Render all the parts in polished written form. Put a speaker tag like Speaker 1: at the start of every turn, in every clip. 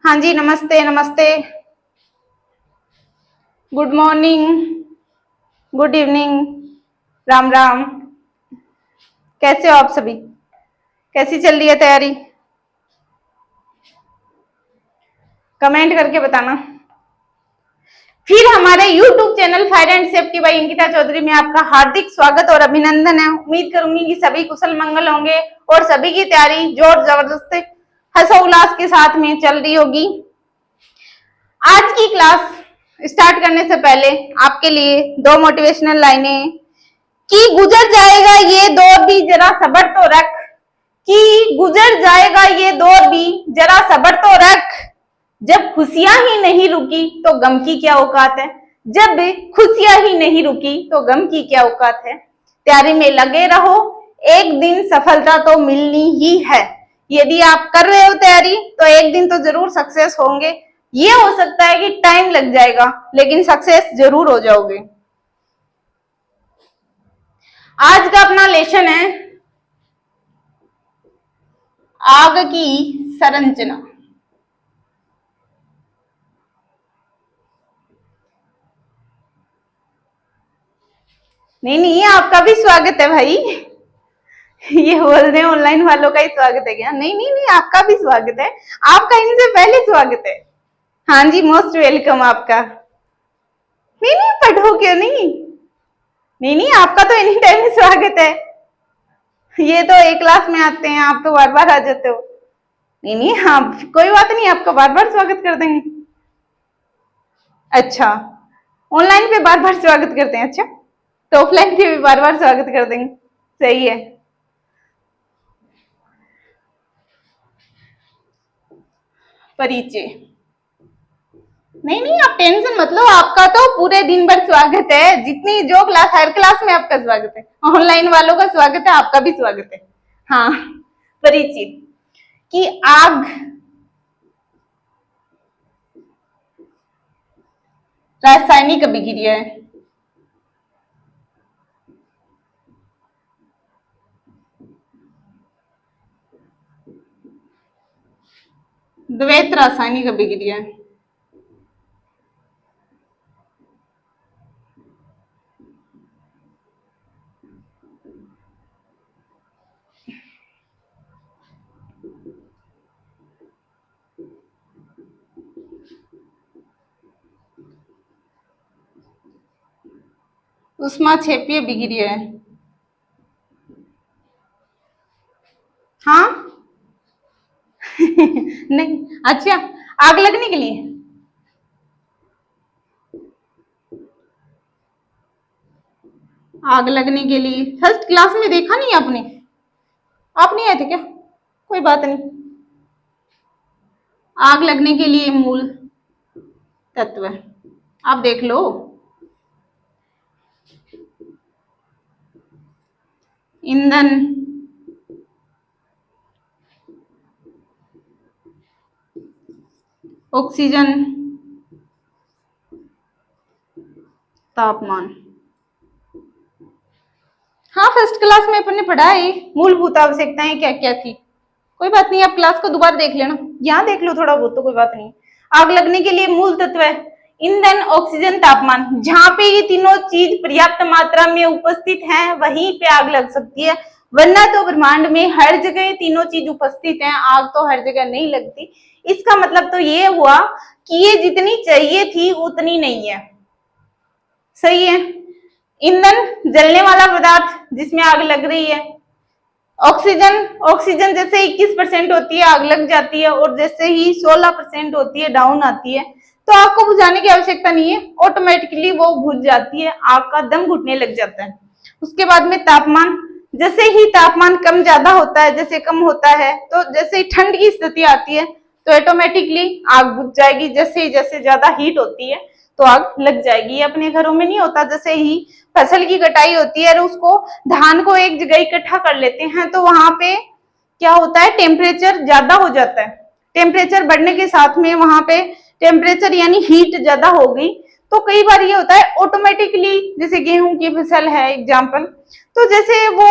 Speaker 1: हाँ जी, नमस्ते नमस्ते। Good morning, good evening, Ram Ram. कैसे हो आप सभी? कैसी चल रही है तैयारी? कमेंट करके बताना। फिर हमारे YouTube channel Fire and Safety by Ankita Chaudhary में आपका हार्दिक स्वागत और अभिनंदन है। उम्मीद करूंगी कि सभी कुशल मंगल होंगे और सभी की तैयारी जोर जबरदस्त हर्षोल्लास के साथ में चल रही होगी। आज की क्लास स्टार्ट करने से पहले आपके लिए दो मोटिवेशनल लाइनें कि गुजर जाएगा ये दौर भी जरा सब्र तो रख, कि गुजर जाएगा ये दौर भी जरा सब्र तो रख, जब खुशियां ही नहीं रुकी तो गम की क्या औकात है, जब खुशियां ही नहीं रुकी तो गम की क्या औकात है। तैयारी में लगे रहो, एक दिन सफलता तो मिलनी ही है। यदि आप कर रहे हो तैयारी तो एक दिन तो जरूर सक्सेस होंगे। ये हो सकता है कि टाइम लग जाएगा लेकिन सक्सेस जरूर हो जाओगे। आज का अपना लेसन है आग की संरचना। नहीं नहीं, आपका भी स्वागत है भाई। ये बोल रहे हैं ऑनलाइन वालों का ही स्वागत है क्या? नहीं नहीं नहीं, आपका भी स्वागत है। आपका इनसे पहले स्वागत है। हाँ जी, मोस्ट वेलकम आपका। नहीं नहीं, पढ़ो क्यों नहीं? नहीं नहीं, आपका तो एनी टाइम स्वागत है। ये तो एक क्लास में आते हैं, आप तो बार बार आ जाते हो। नहीं नहीं, हाँ कोई बात नहीं, आपका बार बार स्वागत कर देंगे। अच्छा, ऑनलाइन पे बार बार स्वागत करते हैं? अच्छा, तो ऑफलाइन पे भी बार बार स्वागत कर देंगे। सही है। परिचय। नहीं नहीं, आप टेंशन मत लो, आपका तो पूरे दिन भर स्वागत है। जितनी जो क्लास, हर क्लास में आपका स्वागत है। ऑनलाइन वालों का स्वागत है, आपका भी स्वागत है। हाँ, परिचय कि आग रासायनिक अभिक्रिया है। द्वैत रासायनिक अभिक्रिया है। उष्माक्षेपीय अभिक्रिया है। हाँ। नहीं, अच्छा, आग लगने के लिए। आग लगने के लिए फर्स्ट क्लास में देखा नहीं आपने? आप नहीं आए थे क्या? कोई बात नहीं। आग लगने के लिए मूल तत्व आप देख लो। ईंधन, ऑक्सीजन, तापमान। हाँ, फर्स्ट क्लास में अपन ने पढ़ा है मूलभूत आवश्यकताएं क्या क्या थी। कोई बात नहीं, आप क्लास को दोबारा देख लेना, यहाँ देख लो थोड़ा बहुत तो कोई बात नहीं। आग लगने के लिए मूल तत्व है ईंधन, ऑक्सीजन, तापमान। जहां पे ये तीनों चीज पर्याप्त मात्रा में उपस्थित हैं वहीं पे आग लग सकती है, वरना तो ब्रह्मांड में हर जगह तीनों चीज उपस्थित हैं, आग तो हर जगह नहीं लगती। इसका मतलब तो ये हुआ कि ये जितनी चाहिए थी उतनी नहीं है। सही है। ईंधन जलने वाला पदार्थ जिसमें आग लग रही है। ऑक्सीजन, ऑक्सीजन जैसे 21% होती है आग लग जाती है, और जैसे ही 16% होती है डाउन आती है, तो आग को बुझाने की आवश्यकता नहीं है, ऑटोमेटिकली वो बुझ जाती है, आग का दम घुटने लग जाता है। उसके बाद में तापमान, जैसे ही तापमान कम ज्यादा होता है, जैसे कम होता है, तो जैसे ही ठंड की स्थिति आती है तो ऑटोमेटिकली आग बुझ जाएगी। जैसे ही जैसे ज्यादा हीट होती है तो आग लग जाएगी। ये अपने घरों में नहीं होता, जैसे ही फसल की कटाई होती है और उसको धान को एक जगह इकट्ठा कर लेते हैं तो वहां पे क्या होता है, टेम्परेचर ज्यादा हो जाता है। टेम्परेचर बढ़ने के साथ में वहां पे टेम्परेचर यानी हीट ज्यादा हो गई, तो कई बार ये होता है ऑटोमेटिकली, जैसे गेहूं की फसल है एग्जाम्पल, तो जैसे वो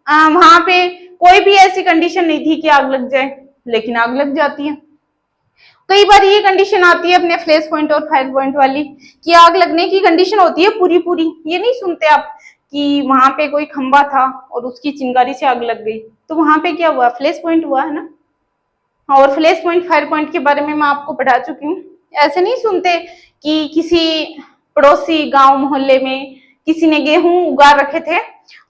Speaker 1: वहां पे कोई भी ऐसी कंडीशन नहीं थी कि आग लग जाए, लेकिन आग लग जाती है। कई बार ये कंडीशन आती है अपने फ्लैश पॉइंट और फायर पॉइंट वाली कि आग लगने की कंडीशन होती है पूरी पूरी, ये नहीं सुनते आप कि वहां पे कोई खंबा था और उसकी चिंगारी से आग लग गई, तो वहां पे क्या हुआ, फ्लैश पॉइंट हुआ है ना। हाँ, और फ्लैश पॉइंट फायर पॉइंट के बारे में मैं आपको पढ़ा चुकी हूँ। ऐसे नहीं सुनते कि किसी पड़ोसी गांव मोहल्ले में किसी ने गेहूं उगा रखे थे,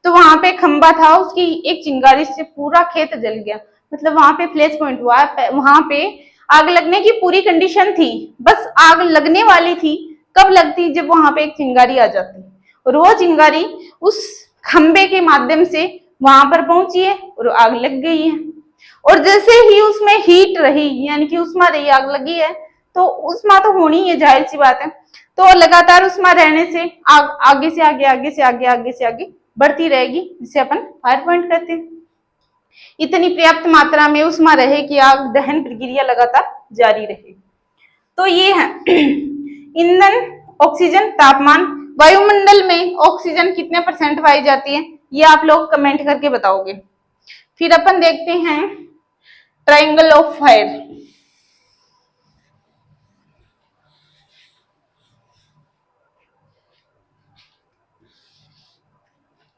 Speaker 1: तो वहां पे खंबा था, उसकी एक चिंगारी से पूरा खेत जल गया, मतलब वहां पे फ्लैश पॉइंट हुआ, वहां पे आग लगने की पूरी कंडीशन थी, बस आग लगने वाली थी। कब लगती, जब वहां पे एक चिंगारी आ जाती, और वो चिंगारी उस खंबे के माध्यम से वहां पर पहुंची है और आग लग गई है। और जैसे ही उसमें हीट रही, यानी कि उष्मा रही, आग लगी है, तो उष्मा तो होनी है, जाहिर सी बात है, तो लगातार उष्मा रहने से आग आगे से आगे, आगे से आगे, आगे से आगे बढ़ती रहेगी, जिसे अपन फायर पॉइंट कहते हैं। इतनी पर्याप्त मात्रा में उष्मा रहे कि आग दहन प्रक्रिया लगातार जारी रहे। तो ये है ईंधन, ऑक्सीजन, तापमान। वायुमंडल में ऑक्सीजन कितने परसेंट पाई जाती है, ये आप लोग कमेंट करके बताओगे। फिर अपन देखते हैं triangle of fire.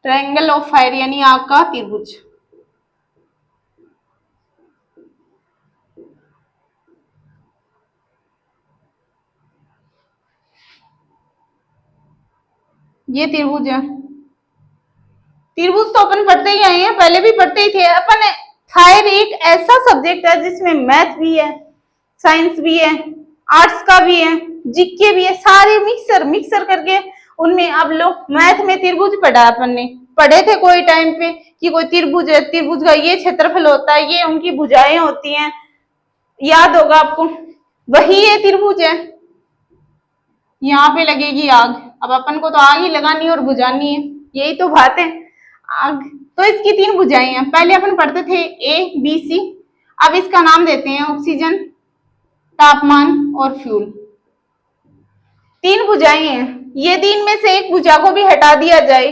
Speaker 1: Triangle of fire यानी आग का त्रिभुज। ये त्रिभुज है। त्रिभुज तो अपन पढ़ते ही आए हैं, पहले भी पढ़ते ही थे अपन। फायर एक ऐसा सब्जेक्ट है जिसमें मैथ भी है, साइंस भी है, आर्ट्स का भी है, जीके भी है, सारे मिक्सर मिक्सर करके उनमें। अब लोग मैथ में त्रिभुज पढ़ा, अपन ने पढ़े थे कोई टाइम पे कि कोई त्रिभुज है, त्रिभुज का ये क्षेत्रफल होता है, ये उनकी भुजाएं होती हैं, याद होगा आपको। वही ये त्रिभुज है। यहाँ पे लगेगी आग, अब अपन को तो आग ही लगानी और बुझानी है, यही तो बात है। आग तो इसकी तीन बुझाएं हैं, पहले अपन पढ़ते थे ए बी सी, अब इसका नाम देते हैं ऑक्सीजन, तापमान और फ्यूल। तीन बुझाएं हैं, यदि इनमें से एक भुजा को भी हटा दिया जाए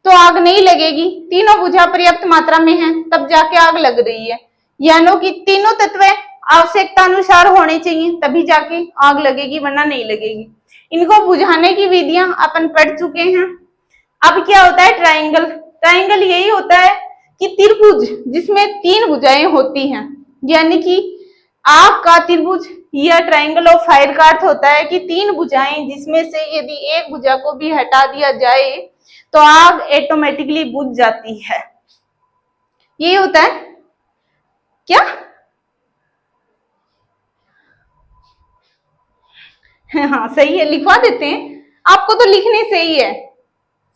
Speaker 1: तो आग नहीं लगेगी। तीनों भुजा पर्याप्त मात्रा में है तब जाके आग लग रही है, यानी कि तीनों तत्व आवश्यकता अनुसार होने चाहिए तभी जाके आग लगेगी, वरना नहीं लगेगी। इनको बुझाने की विधियां अपन पढ़ चुके हैं। अब क्या होता है ट्राइंगल, ट्राइंगल यही होता है कि त्रिभुज जिसमें तीन भुजाएं होती हैं, यानी कि आग का त्रिभुज या ट्राइंगल ऑफ फायर का अर्थ होता है कि तीन भुजाएं जिसमें से यदि एक भुजा को भी हटा दिया जाए तो आग ऑटोमेटिकली बुझ जाती है। ये होता है क्या? हाँ सही है, लिखवा देते हैं, आपको तो लिखने से ही है,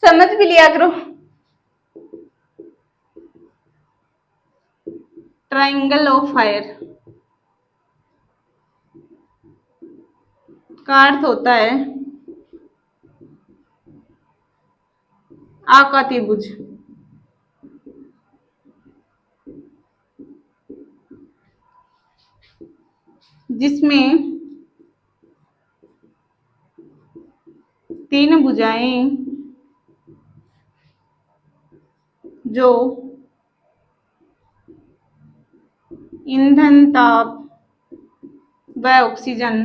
Speaker 1: समझ भी लिया करो। ट्राइंगल ऑफ फायर का अर्थ होता है आग का त्रिभुज जिसमें तीन भुजाएं जो ईंधन, ताप व ऑक्सीजन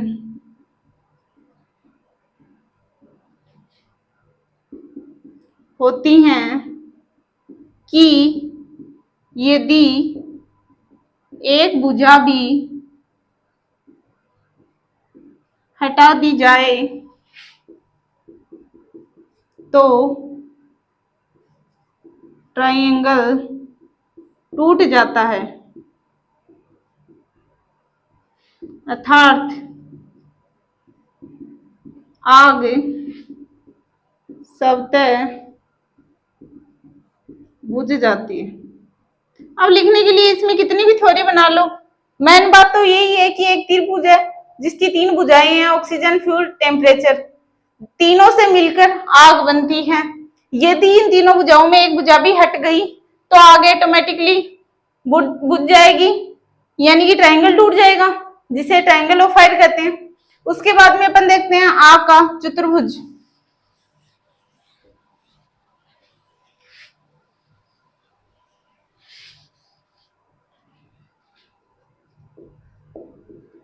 Speaker 1: होती हैं कि यदि एक भुजा भी हटा दी जाए तो ट्रायंगल टूट जाता है, अर्थात आग स्वतः बुझ जाती है। अब लिखने के लिए इसमें कितनी भी थ्योरी बना लो, मेन बात तो यही है कि एक त्रिभुज है जिसकी तीन भुजाएं हैं, ऑक्सीजन, फ्यूल, टेम्परेचर, तीनों से मिलकर आग बनती है। यदि इन तीनों भुजाओं में एक भुजा भी हट गई तो आग ऑटोमेटिकली बुझ जाएगी, यानी कि ट्रायंगल टूट जाएगा, जिसे ट्रायंगल ऑफ फायर कहते हैं। उसके बाद में अपन देखते हैं आग का चतुर्भुज।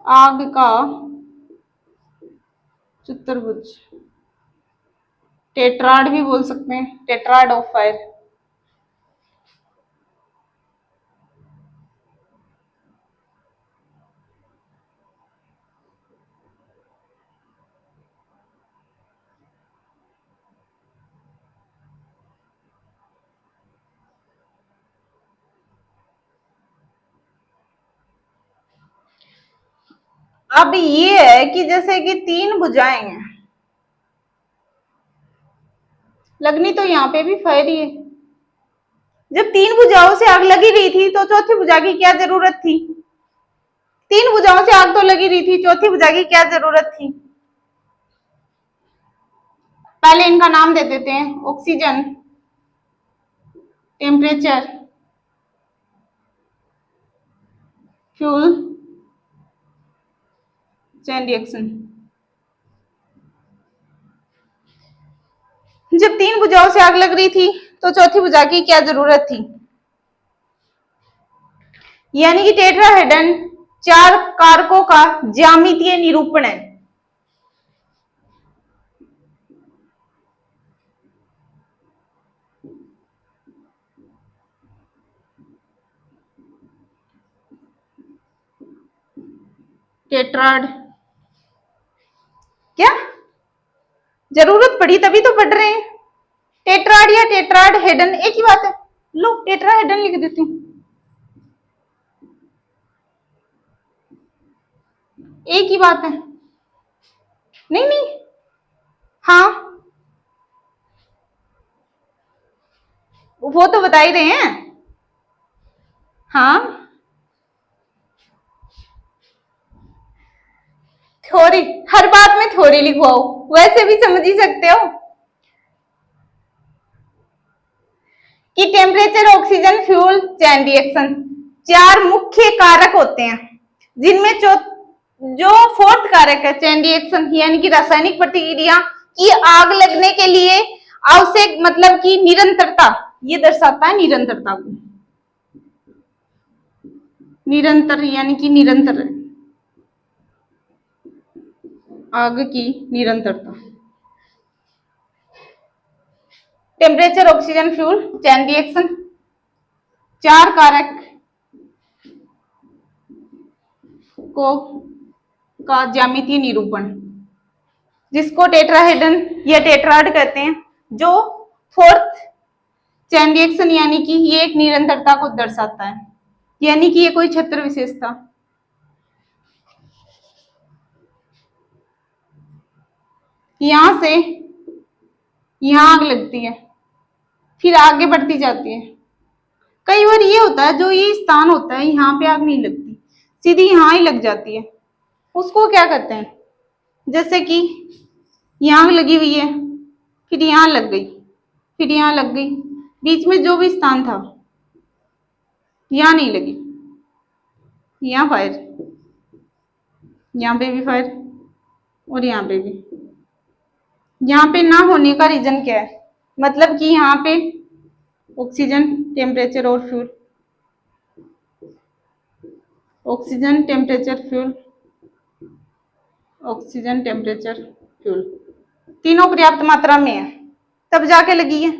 Speaker 1: आग का चतुर्भुज, टेट्राड भी बोल सकते हैं, टेट्राड ऑफ फायर। अब ये है कि जैसे कि तीन भुजाएं हैं, लगनी तो यहाँ पे भी फायर ही है। जब तीन भुजाओं से आग लगी रही थी तो चौथी भुजा की क्या जरूरत थी? तीन भुजाओं से आग तो लगी रही थी, चौथी भुजा की क्या जरूरत थी? पहले इनका नाम दे देते हैं, oxygen, temperature, fuel, chain reaction. जब तीन भुजाओं से आग लग रही थी तो चौथी भुजा की क्या जरूरत थी? यानी कि टेट्राहेड्रन चार कारकों का ज्यामितीय निरूपण है। टेट्राड, क्या जरूरत पड़ी तभी तो पढ़ रहे हैं। टेट्राड या टेट्राड हेडन एक ही बात है। लो टेट्राहेड्रन लिख देती हूँ, एक ही बात है। नहीं नहीं, हाँ वो तो बता ही रहे हैं। हाँ थ्योरी, हर बात में थ्योरी लिखवाओ, वैसे भी समझ ही सकते हो कि temperature, oxygen, fuel, chain reaction चार मुख्य कारक होते हैं, जिनमें जो फोर्थ कारक है चैन रिएक्शन, यानी कि रासायनिक प्रतिक्रिया की आग लगने के लिए आवश्यक, मतलब कि निरंतरता, ये दर्शाता है निरंतरता को, निरंतर यानी कि निरंतर आग की निरंतरता। Temperature, oxygen, fuel, chain reaction चार कारक को का ज्यामितीय निरूपण, जिसको टेट्राहेड्रन या टेट्राड कहते हैं, जो फोर्थ चैन रिएक्शन यानी कि ये एक निरंतरता को दर्शाता है, यानी कि ये कोई छत्र विशेषता। यहां से यहां आग लगती है, फिर आगे बढ़ती जाती है। कई बार ये होता है, जो ये स्थान होता है यहाँ पे आग नहीं लगती, सीधी यहां ही लग जाती है, उसको क्या कहते हैं? जैसे कि यहां लगी हुई है, फिर यहां लग गई, फिर यहां लग गई, बीच में जो भी स्थान था यहां नहीं लगी, यहाँ फायर, यहाँ पे भी फायर, और यहाँ पे भी। यहाँ पे ना होने का रीजन क्या है? मतलब कि यहाँ पे ऑक्सीजन, टेम्परेचर और fuel, oxygen, temperature, fuel, oxygen, temperature, fuel, तीनों पर्याप्त मात्रा में है तब जाके लगी है।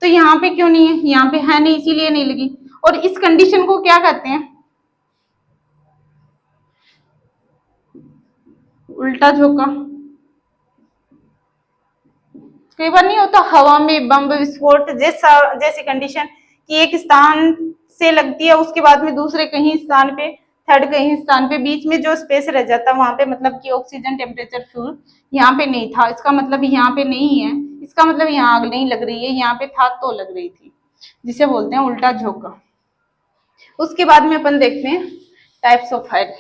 Speaker 1: तो यहाँ पे क्यों नहीं है? यहाँ पे है नहीं, इसीलिए नहीं लगी। और इस कंडीशन को क्या कहते हैं? उल्टा झोंका। कई बार नहीं होता हवा में बम विस्फोट जैसा, जैसी कंडीशन कि एक स्थान से लगती है, उसके बाद में दूसरे कहीं स्थान पे, थर्ड कहीं स्थान पे, बीच में जो स्पेस रह जाता है वहां पे, मतलब कि ऑक्सीजन, टेम्परेचर, फ्यूल यहाँ पे नहीं था, इसका मतलब यहाँ पे नहीं है, इसका मतलब यहाँ आग नहीं लग रही है, यहाँ पे था तो लग रही थी, जिसे बोलते हैं उल्टा झोंका। उसके बाद में अपन देखते हैं टाइप्स ऑफ फायर।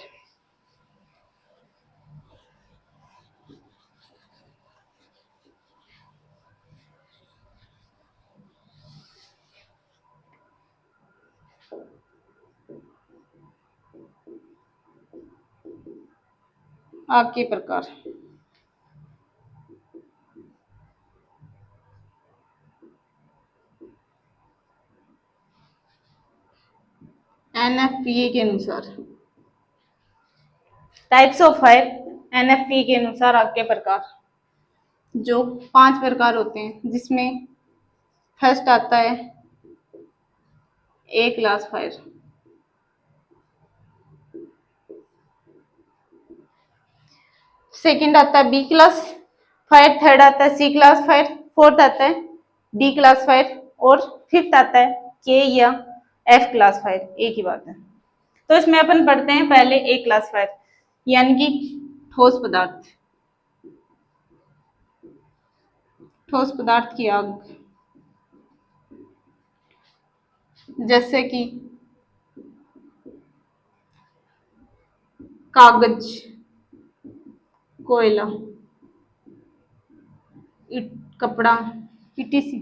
Speaker 1: आग के प्रकार। एनएफपीए के अनुसार टाइप्स ऑफ फायर, एनएफपी के अनुसार आग के प्रकार, जो 5 प्रकार होते हैं, जिसमें फर्स्ट आता है ए क्लास फायर, सेकंड आता है बी क्लास फायर, थर्ड आता है सी क्लास फायर, फोर्थ आता है डी क्लास फायर और फिफ्थ आता है के या एफ क्लास फायर। एक ही बात है। तो इसमें अपन पढ़ते हैं पहले ए क्लास फायर, यानी कि ठोस पदार्थ, ठोस पदार्थ की आग, जैसे कि कागज, कोयला, कपड़ा, ईटीसी।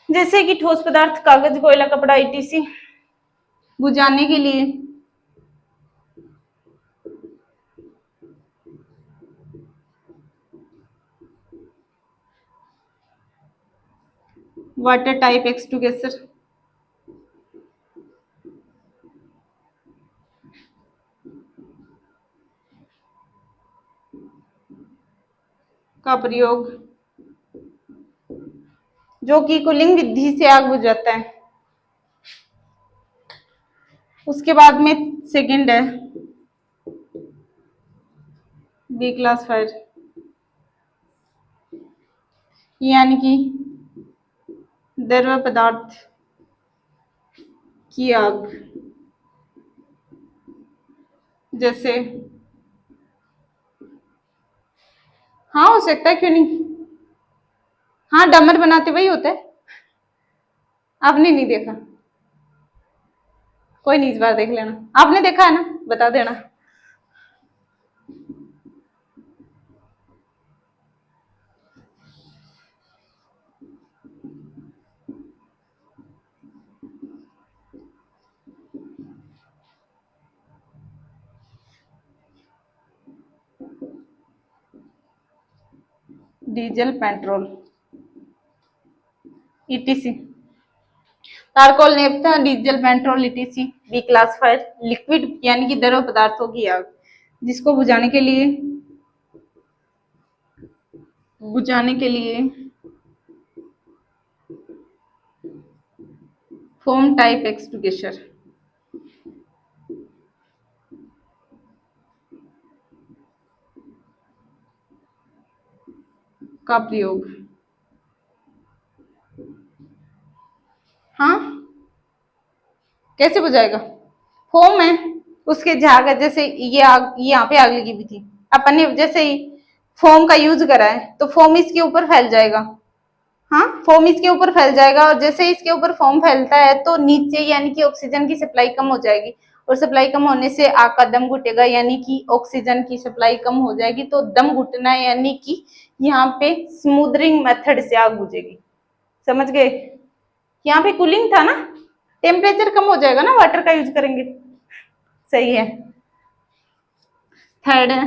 Speaker 1: जैसे कि ठोस पदार्थ कागज, कोयला, कपड़ा, ईटीसी बुझाने के लिए वाटर टाइप एक्सटिंग्विशर का प्रयोग, जो कि कूलिंग विधि से आग बुझाता है। उसके बाद में सेकंड है बी क्लास फायर, यानी कि द्रव पदार्थ की आग, जैसे हाँ हो सकता है, क्यों नहीं। हाँ, डमर बनाते वही होता है। आपने नहीं देखा, कोई नहीं, इस बार देख लेना। आपने देखा है ना, बता देना। Diesel, petrol, etc, charcoal, naphtha, diesel, petrol, etc. B class fire, liquid यानी कि द्रव पदार्थों की आग, जिसको बुझाने के लिए फोम टाइप एक्सटिंग्विशर का प्रयोग। हाँ, कैसे बुझाएगा? फोम है, उसके झाग है। जैसे ये आग, यहाँ पे आग लगी हुई थी, अपन ने जैसे ही फोम का यूज करा है तो फोम इसके ऊपर फैल जाएगा। हाँ, फोम इसके ऊपर फैल जाएगा, और जैसे इसके ऊपर फोम फैलता है तो नीचे यानी कि ऑक्सीजन की सप्लाई कम हो जाएगी, और सप्लाई कम होने से आग का दम घुटेगा, यानी कि ऑक्सीजन की सप्लाई कम हो जाएगी तो दम घुटना, यानी कि यहाँ पे स्मूदरिंग मेथड से आग बुझेगी। समझ गए? यहाँ पे कूलिंग था ना, टेम्परेचर कम हो जाएगा ना, वाटर का यूज करेंगे। सही है। थर्ड है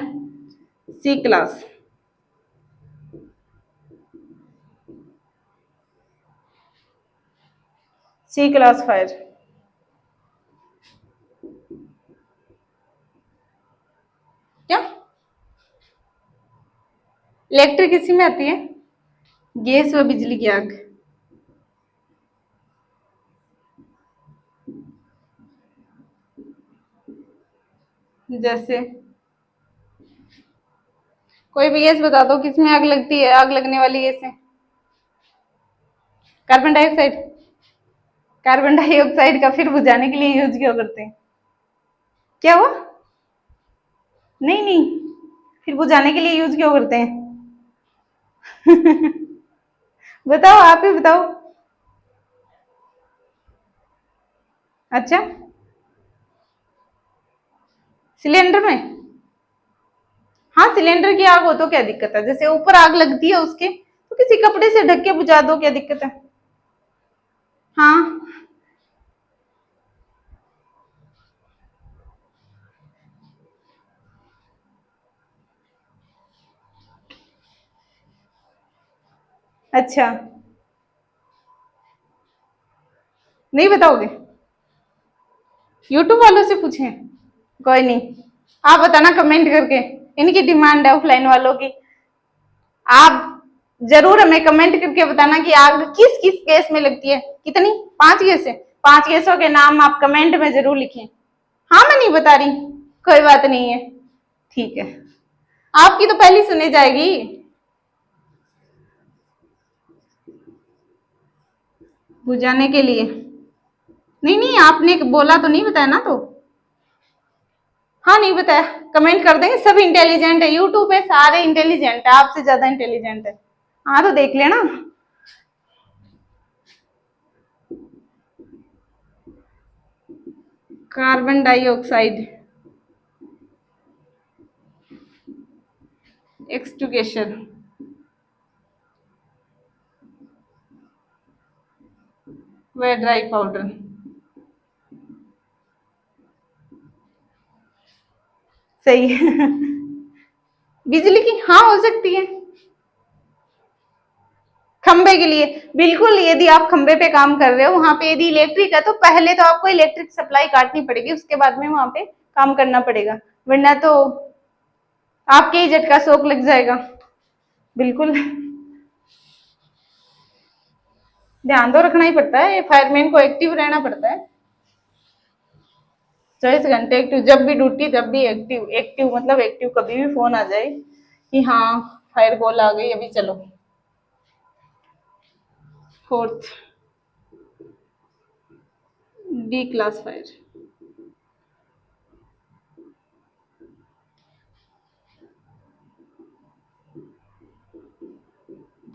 Speaker 1: सी क्लास, सी क्लास फायर, क्या इलेक्ट्रिक इसी में आती है, गैस व बिजली की आग। जैसे कोई भी गैस बता दो किसमें आग लगती है, आग लगने वाली गैस है। कार्बन डाइऑक्साइड, कार्बन डाइऑक्साइड का फिर बुझाने के लिए यूज क्यों करते हैं? क्या हुआ? नहीं नहीं, फिर बुझाने के लिए यूज क्यों करते हैं? बताओ, आप ही बताओ। अच्छा, सिलेंडर में? हाँ, सिलेंडर की आग हो तो क्या दिक्कत है, जैसे ऊपर आग लगती है उसके, तो किसी कपड़े से ढक के बुझा दो, क्या दिक्कत है? हाँ, अच्छा, नहीं बताओगे? यूट्यूब वालों से पूछें? कोई नहीं, आप बताना कमेंट करके। इनकी डिमांड है ऑफलाइन वालों की। आप जरूर हमें कमेंट करके बताना कि आग किस किस गैस में लगती है। कितनी? 5 गैस है। 5 गैसों के नाम आप कमेंट में जरूर लिखें। हाँ, मैं नहीं बता रही, कोई बात नहीं है, ठीक है। आपकी तो पहली सुनी जाएगी। बुझाने के लिए? नहीं नहीं, आपने बोला तो नहीं बताया ना, तो हाँ नहीं बताया, कमेंट कर देंगे। सब इंटेलिजेंट है, यूट्यूब पे सारे इंटेलिजेंट है, आपसे ज्यादा इंटेलिजेंट है। हाँ तो देख लेना। कार्बन डाइऑक्साइड एक्सटूगेशन, व ड्राई पाउडर। सही है। बिजली की? हाँ हो सकती है। खंबे के लिए बिल्कुल, यदि आप खंबे पे काम कर रहे हो, वहां पे यदि इलेक्ट्रिक है तो पहले तो आपको इलेक्ट्रिक सप्लाई काटनी पड़ेगी, उसके बाद में वहां पे काम करना पड़ेगा, वरना तो आपके ही झटका शौक लग जाएगा। बिल्कुल, ध्यान तो रखना ही पड़ता है, फायरमैन को एक्टिव रहना पड़ता है। 24 घंटे एक्टिव, जब भी ड्यूटी तब भी एक्टिव। एक्टिव मतलब एक्टिव, कभी भी फोन आ जाए कि हाँ फायर कॉल आ गई, अभी चलो। Fourth, D class fire.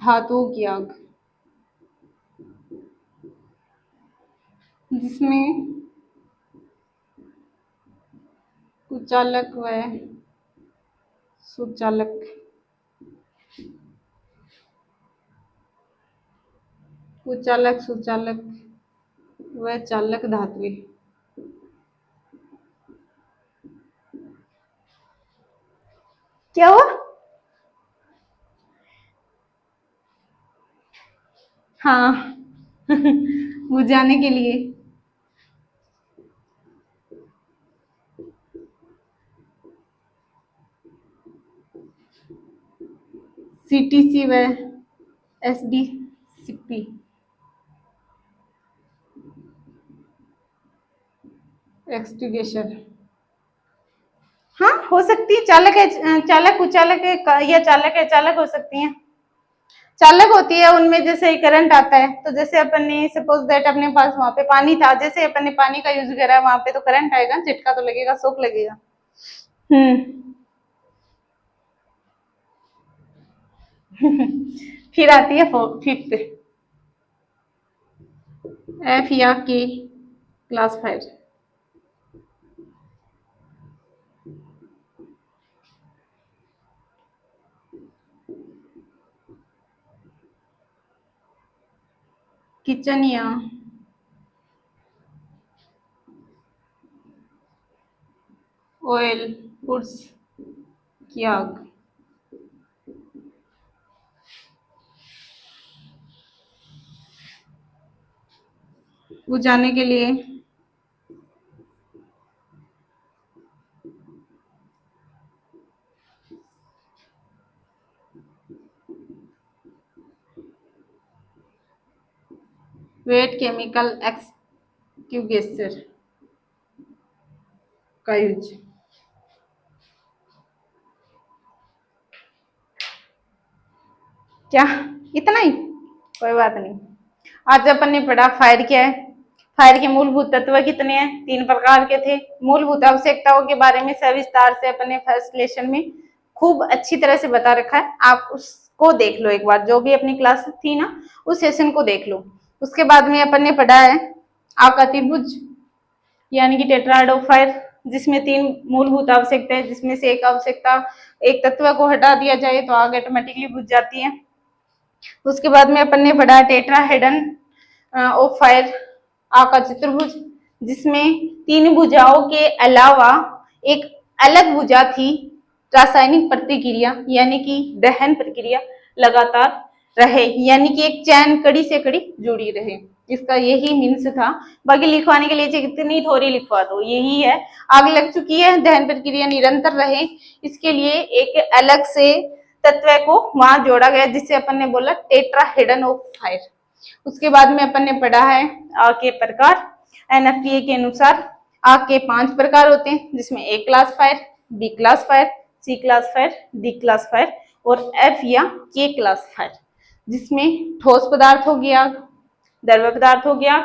Speaker 1: धातुओं की आग, जिसमें कुचालक व सुचालक, कुचालक सुचालक व चालक धातुएं। क्या हुआ? हाँ। बुझाने के लिए। सीटीसी व एसडी सीपी, एक्सटिगेशन। हाँ हो सकती है, चालक है, चालक कुचालक है, या चालक है चालक हो सकती हैं। चालक होती है उनमें जैसे करंट आता है, तो जैसे अपन ने सपोज दैट अपने पास वहां पे पानी था, जैसे अपन ने पानी का यूज करा, वहां पे तो करंट आएगा, झटका तो लगेगा, शॉक लगेगा। फिर आती है फिफ्थ, एफ या के क्लास फायर। किचन या ऑयल फूड्स की आग, बुझाने के लिए। वेट केमिकल एक्सटिंग्विशर का यूज। क्या? इतना ही? कोई बात नहीं। आज अपन ने पढ़ा फायर क्या है। फायर के मूलभूत तत्व कितने हैं? 3 प्रकार के थे। मूलभूत आवश्यकताओं के बारे में सविस्तार से अपन ने फर्स्ट लेसन में खूब अच्छी तरह से बता रखा है, आप उसको देख लो एक बार, जो भी अपनी क्लास थी ना उस सेशन को देख लो। उसके बाद में अपन ने पढ़ा है आग का त्रिभुज, यानी कि टेट्राहेड्रल ऑफ फायर, जिसमें 3 मूलभूत आवश्यकता है, जिसमें से एक आवश्यकता, एक तत्व को हटा दिया जाए तो आग ऑटोमेटिकली बुझ जाती है। उसके बाद में अपन ने पढ़ा टेट्राहेड्रन ऑफ फायर, आग का चतुर्भुज, जिसमें 3 भुजाओं के अलावा एक अलग भुजा थी, रासायनिक प्रतिक्रिया यानी कि दहन प्रक्रिया लगातार रहे, यानी कि एक चैन कड़ी से कड़ी जुड़ी रहे। इसका यही मीन्स था। बाकी लिखवाने के लिए कितनी थोड़ी लिखवा दो, यही है। आग लग चुकी है, दहन प्रक्रिया निरंतर रहे, इसके लिए एक अलग से तत्व को वहां जोड़ा गया, जिससे अपन ने बोला टेट्राहेड्रन ऑफ फायर। उसके बाद में अपन ने पढ़ा है आग के प्रकार। एनएफपीए के अनुसार आग के 5 प्रकार होते हैं, जिसमें A class fire, B class fire, C class fire, D class fire और एफ या के क्लास फायर, जिसमें ठोस पदार्थ हो गया, द्रव्य पदार्थ हो गया,